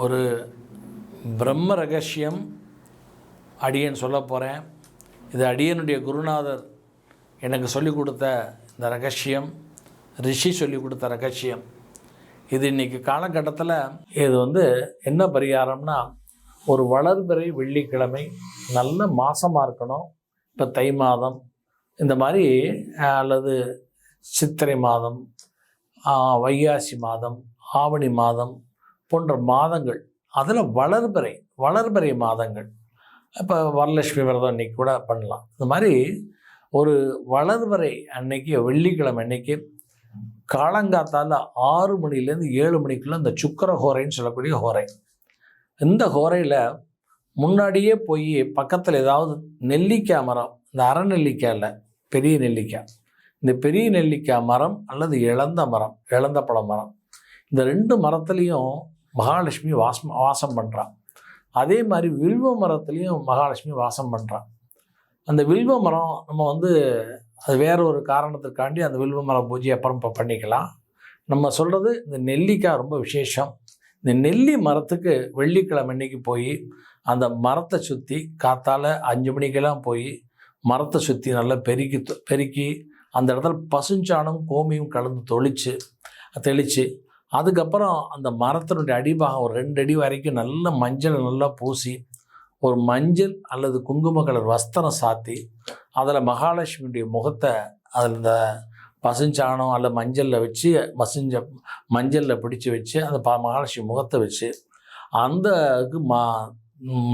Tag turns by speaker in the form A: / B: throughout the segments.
A: ஒரு பிரம்ம ரகசியம் அடியேன் சொல்ல போகிறேன். இது அடியனுடைய குருநாதர் எனக்கு சொல்லிக் கொடுத்த இந்த ரகசியம், ரிஷி சொல்லிக் கொடுத்த ரகசியம். இது இன்றைக்கி காலகட்டத்தில் இது என்ன பரிகாரம்னா, ஒரு வளர்பிறை வெள்ளிக்கிழமை நல்ல மாதமாக இருக்கணும். இப்போ தை மாதம் இந்த மாதிரி, அல்லது சித்திரை மாதம், வைகாசி மாதம், ஆவணி மாதம் போன்ற மாதங்கள், அதில் வளர்பிறை மாதங்கள். இப்போ வரலட்சுமி விரதம் அன்றைக்கி கூட பண்ணலாம். இந்த மாதிரி ஒரு வளர்பிறை அன்னைக்கு, வெள்ளிக்கிழமை அன்னைக்கு காலங்காத்தால் 6 மணிலேருந்து 7 மணிக்குள்ளே இந்த சுக்கர ஹோரைன்னு சொல்லக்கூடிய ஹோரை. இந்த ஹோரையில் முன்னாடியே போய் பக்கத்தில் ஏதாவது நெல்லிக்காய் மரம், இந்த அரை நெல்லிக்காய் இல்லை, பெரிய நெல்லிக்காய், இந்த பெரிய நெல்லிக்காய் மரம் அல்லது இழந்த பழ மரம், இந்த 2 மரத்துலேயும் மகாலட்சுமி வாசம் பண்ணுறான். அதே மாதிரி வில்வ மரத்துலேயும் மகாலட்சுமி வாசம் பண்ணுறான். அந்த வில்வ மரம் நம்ம அது வேற ஒரு காரணத்துக்காண்டி அந்த வில்வ மரம் பூஜை அப்புறம் இப்போ பண்ணிக்கலாம். நம்ம சொல்கிறது இந்த நெல்லிக்காய் ரொம்ப விசேஷம். இந்த நெல்லி மரத்துக்கு வெள்ளிக்கிழமை அன்னைக்கு போய் அந்த மரத்தை சுற்றி காத்தால் 5 மணிக்கெல்லாம் போய் மரத்தை சுற்றி நல்லா பெருக்கி அந்த இடத்துல பசுஞ்சாணம் கோமியம் கலந்து தெளித்து அதுக்கப்புறம் அந்த மரத்தினுடைய அடிபாகம் ஒரு 2 அடி வரைக்கும் நல்ல மஞ்சள் நல்லா பூசி, ஒரு மஞ்சள் அல்லது குங்கும கலர் வஸ்திரம் சாத்தி, அதில் மகாலட்சுமியுடைய முகத்தை அதில் இந்த பசுஞ்சாணம் அல்ல மஞ்சளில் வச்சு மஞ்சளில் பிடிச்சி வச்சு அந்த மகாலட்சுமி முகத்தை வச்சு அந்த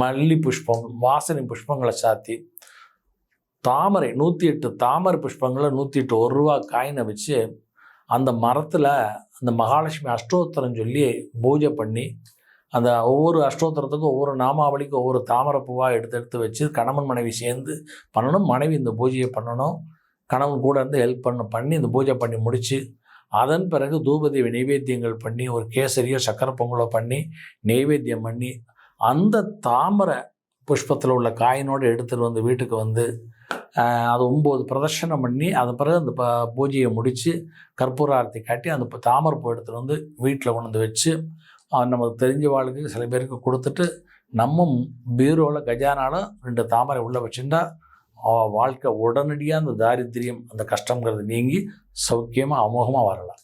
A: மல்லி புஷ்பம், வாசனை புஷ்பங்களை சாத்தி, தாமரை 108 தாமரை புஷ்பங்களை 108 1 ரூபா காயினை வச்சு அந்த மரத்தில் அந்த மகாலட்சுமி அஷ்டோத்திரம் சொல்லி பூஜை பண்ணி, அந்த ஒவ்வொரு அஷ்டோத்திரத்துக்கும் ஒவ்வொரு நாமாவளிக்கும் ஒவ்வொரு தாமரை பூவாக எடுத்து வச்சு கணவன் மனைவி சேர்ந்து பண்ணணும். மனைவி இந்த பூஜையை பண்ணணும், கணவன் கூட இருந்து ஹெல்ப் பண்ணி இந்த பூஜை பண்ணி முடித்து, அதன் பிறகு தூபதேவி நைவேத்தியங்கள் பண்ணி, ஒரு கேசரியோ சக்கரை பொங்கலோ பண்ணி நைவேத்தியம் பண்ணி, அந்த தாமரை புஷ்பத்தில் உள்ள காயினோடு எடுத்துகிட்டு வீட்டுக்கு அது 9 பிரதர்ஷனம் பண்ணி, அது பிறகு அந்த பூஜையை முடித்து கற்பூர ஆரத்தி காட்டி அந்த தாமரை பூ எடுத்துகிட்டு வீட்டில் கொண்டு வச்சு நமக்கு தெரிஞ்ச வாழ்க்கை சில பேருக்கு கொடுத்துட்டு, நம்ம பீரோவில் கஜானால 2 தாமரை உள்ளே வச்சுட்டா வாழ்க்கை உடனடியாக அந்த தாரித்திரியம், அந்த கஷ்டங்கிறது நீங்கி சௌக்கியமாக அமோகமாக வரலாம்.